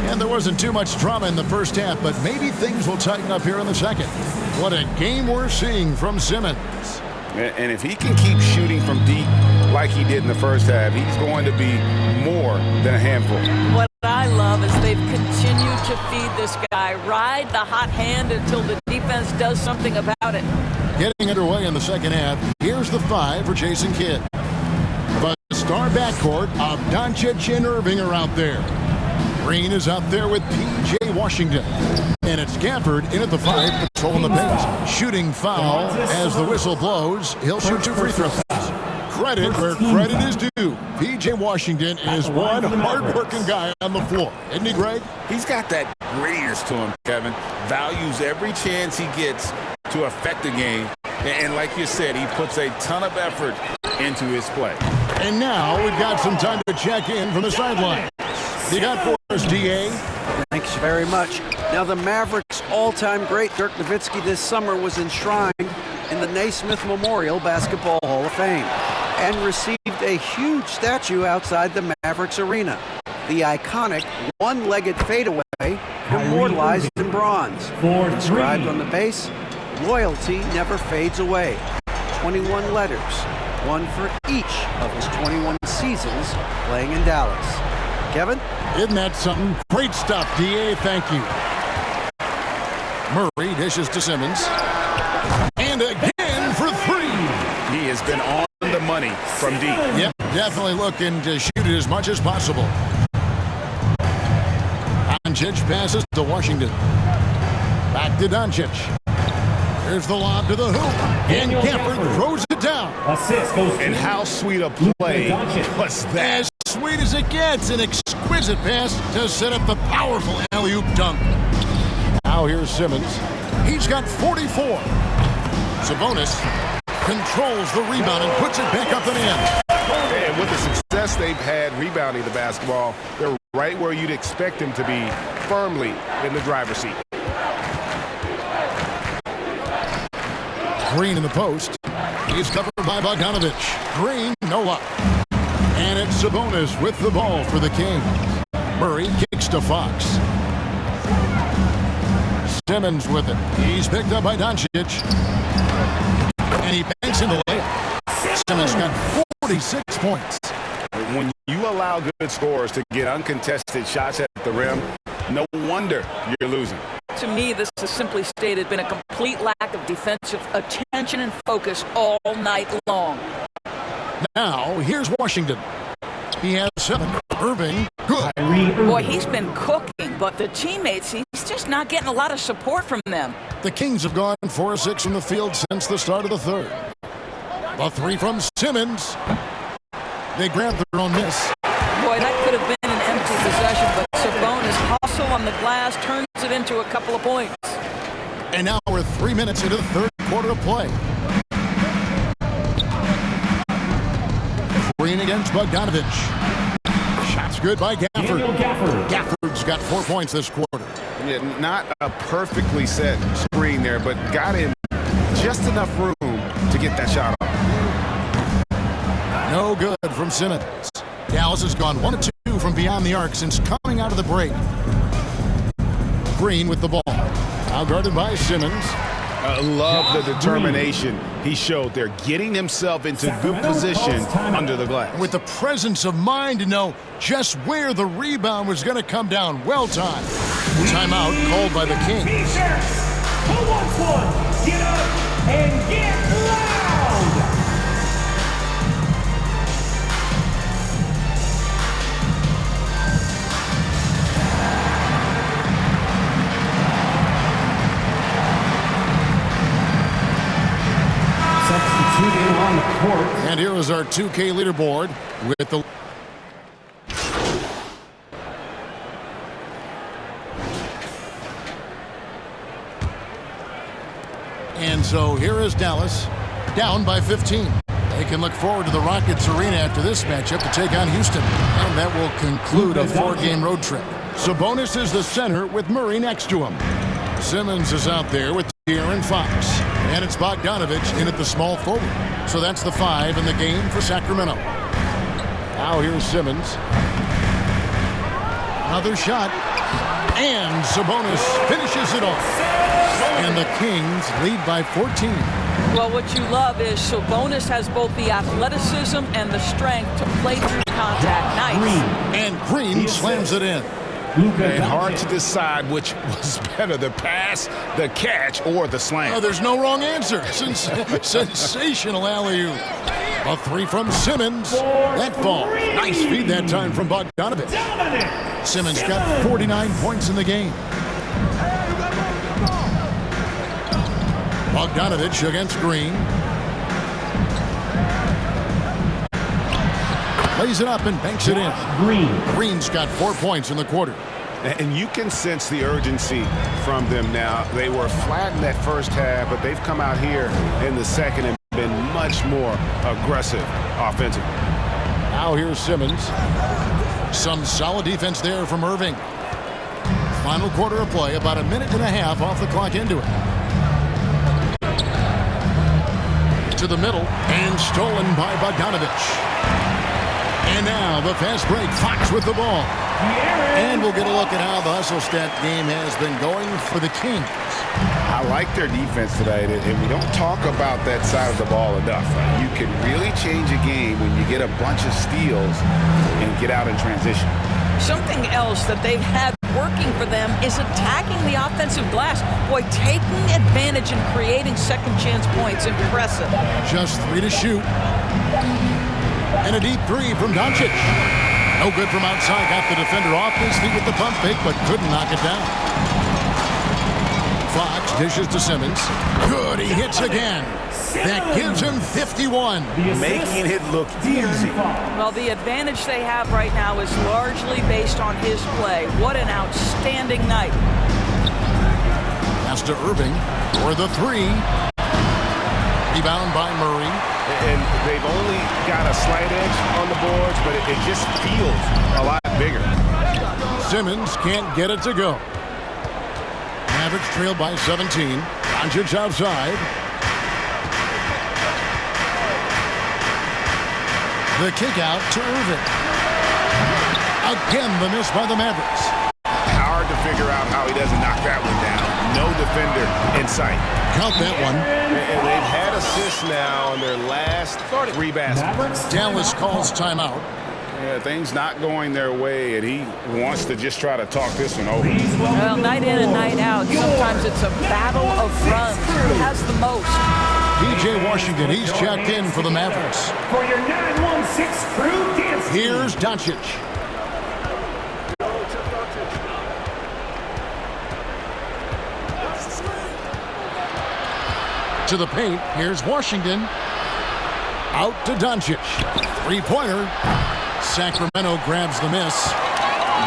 And there wasn't too much drama in the first half, but maybe things will tighten up here in the second. What a game we're seeing from Simmons. And if he can keep shooting from deep like he did in the first half, he's going to be more than a handful. What I love is they've continued to feed this guy. Ride the hot hand until the defense does something about it. Getting underway in the second half, here's the 5 for Jason Kidd. The star backcourt of Doncic and Irving are out there. Green is out there with P.J. Washington. And it's Gafford in at the 5, patrolling the paint. Shooting foul as the whistle blows. He'll shoot 2 free throws. Credit where credit is due. P.J. Washington is one hard-working guy on the floor. Isn't he, Greg? He's got that grittiness to him, Kevin. Values every chance he gets to affect the game. And like you said, he puts a ton of effort into his play. And now we've got some time to check in from the sideline. You got for us, D.A.? Thanks very much. Now, the Mavericks' all-time great Dirk Nowitzki this summer was enshrined in the Naismith Memorial Basketball Hall of Fame and received a huge statue outside the Mavericks arena. The iconic one-legged fadeaway immortalized in bronze. Inscribed on the base, loyalty never fades away. 21 letters, one for each of his 21 seasons playing in Dallas. Kevin? Isn't that something? Great stuff, D.A. Thank you. Murray dishes to Simmons. And again for 3. He has been on the money from deep. Yep, definitely looking to shoot it as much as possible. Doncic passes to Washington. Back to Doncic. Here's the lob to the hoop. And Gafford throws it down. Assist goes to And how sweet a play was that? As sweet as it gets. An exquisite pass to set up the powerful alley-oop dunk. Now here's Simmons. He's got 44. Sabonis controls the rebound and puts it back up and in. And with the success they've had rebounding the basketball, they're right where you'd expect them to be, firmly in the driver's seat. Green in the post. He's covered by Bogdanovich. Green, no luck. And it's Sabonis with the ball for the Kings. Murray kicks to Fox. Simmons with it. He's picked up by Doncic. And he banks in the layup. Simmons got 46 points. When you allow good scorers to get uncontested shots at the rim, no wonder you're losing. To me, this has simply stated been a complete lack of defensive attention and focus all night long. Now, here's Washington. He has 7. Irving, good. Boy, he's been cooking, but the teammates, he's just not getting a lot of support from them. The Kings have gone 4-6 from the field since the start of the third. A 3 from Simmons. They grabbed their own miss. Boy, that could have been an empty possession, but Sabonis hustle on the glass turns it into a couple of points. And now we're 3 minutes into the third quarter of play. Green against Bogdanovich. Shots good by Gafford. Gafford's got 4 points this quarter. Yeah, not a perfectly set screen there, but got him just enough room to get that shot off. No good from Simmons. Dallas has gone 1 of 2 from beyond the arc since coming out of the break. Green with the ball. Now guarded by Simmons. I love the determination he showed there, getting himself into good position under the glass. With the presence of mind to know just where the rebound was going to come down. Well timed. Timeout called by the Kings. Who wants one? Get up and get loud! Substituting on the court. And here is our 2K leaderboard with the... And so here is Dallas, down by 15. They can look forward to the Rockets Arena after this matchup to take on Houston. And that will conclude a 4-game road trip. Sabonis is the center with Murray next to him. Simmons is out there with De'Aaron Fox. And it's Bogdanovich in at the small forward. So that's the 5 in the game for Sacramento. Now here's Simmons. Another shot. And Sabonis finishes it off. And the Kings lead by 14. Well, what you love is Sabonis has both the athleticism and the strength to play through contact. Nice. And Green slams it in. And hard to decide which was better, the pass, the catch, or the slam. Oh, there's no wrong answer. Sensational alley-oop. A three from Simmons. That falls. Nice feed that time from Bogdanovich. Simmons got 49 points in the game. Bogdanovich against Green. Lays it up and banks it in. Green's got 4 points in the quarter. And you can sense the urgency from them now. They were flat in that first half, but they've come out here in the second and been much more aggressive offensively. Now here's Simmons. Some solid defense there from Irving. Final quarter of play, about a minute and a half off the clock into it. To the middle, and stolen by Bogdanovich. And now the fast break. Fox with the ball. And we'll get a look at how the hustle stat game has been going for the Kings. I like their defense tonight, and we don't talk about that side of the ball enough. You can really change a game when you get a bunch of steals and get out in transition. Something else that they've had working for them is attacking the offensive glass. Boy, taking advantage and creating second chance points. Impressive. Just 3 to shoot. And a deep three from Doncic. No good from outside. Got the defender off his feet with the pump fake, but couldn't knock it down. Fox dishes to Simmons. Good, he hits again. That gives him 51. Making it look easy. Well, the advantage they have right now is largely based on his play. What an outstanding night. Pass to Irving for the three. Rebound by Murray. And they've only got a slight edge on the boards, but it just feels a lot bigger. Simmons can't get it to go. Mavericks trailed by 17. Doncic outside. The kick out to Irving. Again, the miss by the Mavericks. Hard to figure out how he doesn't knock that one down. No defender in sight. Count that one. And they've had assists now on their last 3 baskets. Dallas calls timeout. Yeah, things not going their way, and he wants to just try to talk this one over. Well, night in and night out, sometimes it's a battle of runs. Who has the most? PJ Washington, he's checked in for the Mavericks. For your 916 crew dance team. Here's Doncic. To the paint, here's Washington. Out to Doncic. Three-pointer. Sacramento grabs the miss.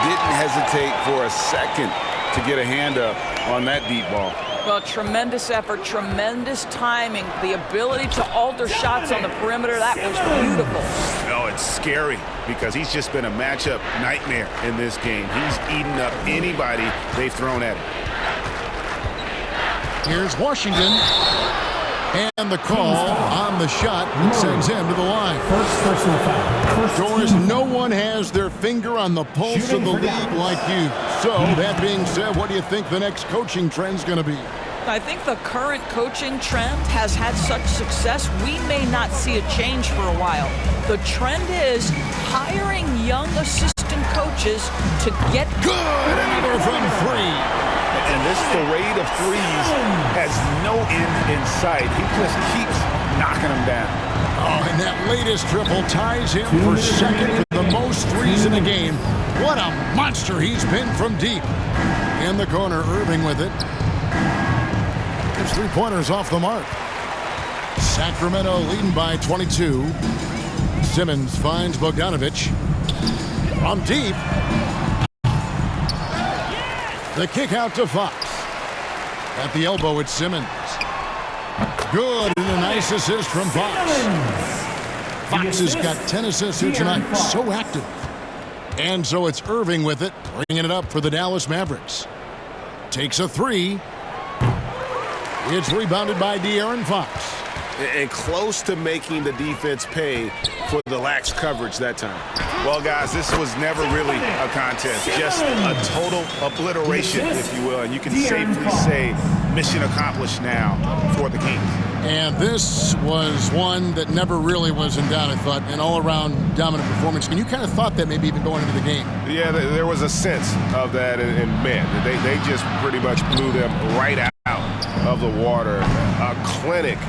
Didn't hesitate for a second to get a hand up on that deep ball. Well, tremendous effort, tremendous timing, the ability to alter shots on the perimeter. That was beautiful. No, it's scary because he's just been a matchup nightmare in this game. He's eaten up anybody they've thrown at him. Here's Washington. And the call on the shot that sends him to the line. First personal foul. Doris, no one has their finger on the pulse of the league like you. So, that being said, what do you think the next coaching trend's going to be? I think the current coaching trend has had such success, we may not see a change for a while. The trend is hiring young assistant coaches to get good. Another from three. And this parade of threes has no end in sight. He just keeps knocking them down. Oh, and that latest triple ties him for second for the most threes in the game. What a monster he's been from deep. In the corner, Irving with it. His three-pointers off the mark. Sacramento leading by 22. Simmons finds Bogdanovich. From deep. The kick out to Fox. At the elbow, it's Simmons. Good, and a nice assist from Fox. Fox has got 10 assists here tonight. So active. And so it's Irving with it, bringing it up for the Dallas Mavericks. Takes a three. It's rebounded by De'Aaron Fox. And close to making the defense pay for the lax coverage that time. Well, guys, this was never really a contest. Just a total obliteration, if you will. And you can safely say mission accomplished now for the Kings. And this was one that never really was in doubt, I thought. An all-around dominant performance. And you kind of thought that maybe even going into the game. Yeah, there was a sense of that. And man, they just pretty much blew them right out of the water. A clinic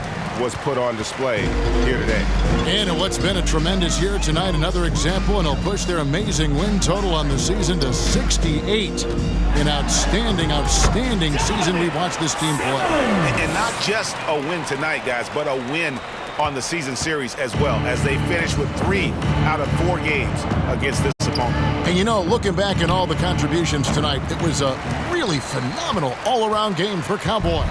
was put on display here today. And in what's been a tremendous year tonight, another example, and they'll push their amazing win total on the season to 68. An outstanding, outstanding season we've watched this team play. And not just a win tonight, guys, but a win on the season series as well, as they finish with 3 out of 4 games against this opponent. And you know, looking back at all the contributions tonight, it was a really phenomenal all-around game for Cowboy.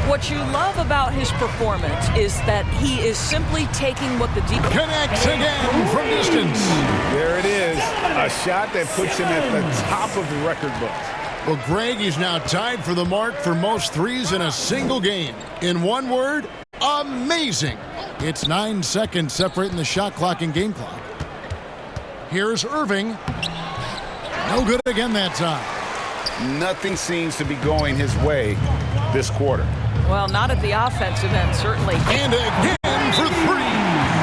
What you love about his performance is that he is simply taking what the defense connects again from distance. There it is, a shot that puts him at the top of the record books. Well, Greg is now tied for the mark for most threes in a single game. In one word, amazing. It's 9 seconds separating the shot clock and game clock. Here's Irving. No good again that time. Nothing seems to be going his way this quarter. Well, not at the offensive end, certainly. And again for 3.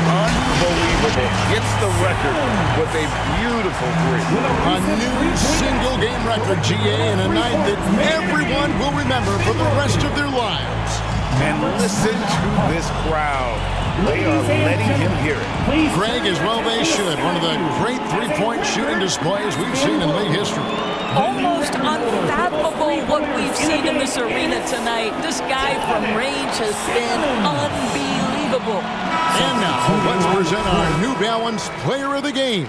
Unbelievable. Gets the record with a beautiful 3. A new single-game record, GA, in a night that everyone will remember for the rest of their lives. And listen to this crowd. They are letting him hear it. Greg, as well they should. One of the great three-point shooting displays we've seen in league history. Almost unfathomable what we've seen in this arena tonight. This guy from range has been unbelievable. And now, let's present our New Balance Player of the Game,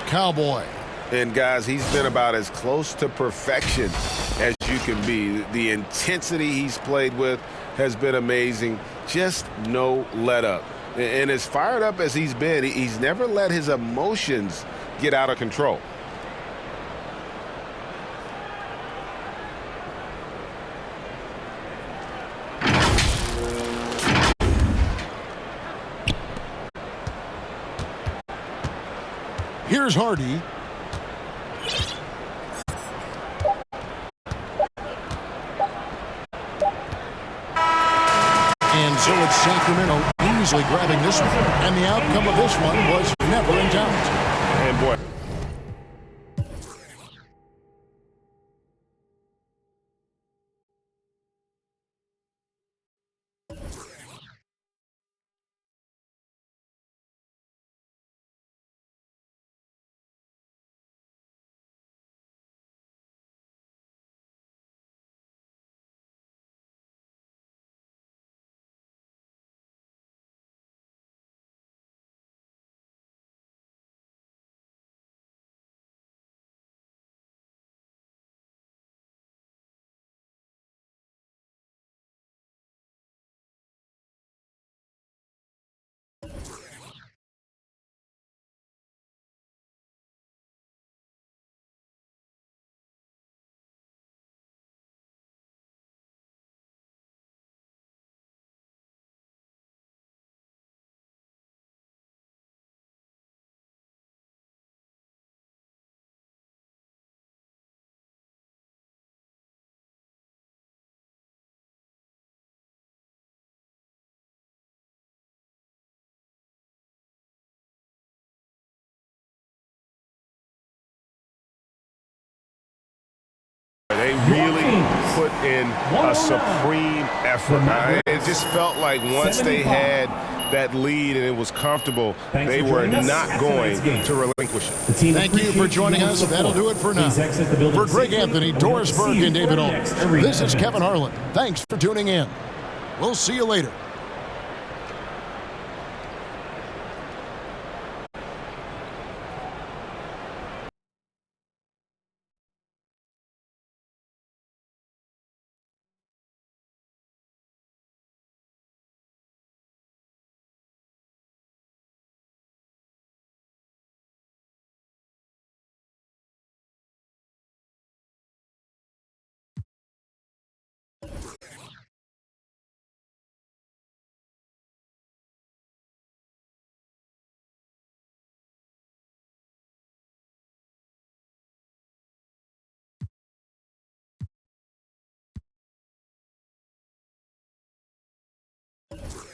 Cowboy. And guys, he's been about as close to perfection as you can be. The intensity he's played with has been amazing. Just no let up. And as fired up as he's been, he's never let his emotions get out of control. Here's Hardy. And so it's Sacramento easily grabbing this one. And the outcome of this one was never in doubt. And boy. They really put in a supreme effort. It just felt like once they had that lead and it was comfortable, they were not going to relinquish it. Thank you for joining us. That'll do it for now. For Greg Anthony, Doris Burke, and David Holmes, this is Kevin Harlan. Thanks for tuning in. We'll see you later. You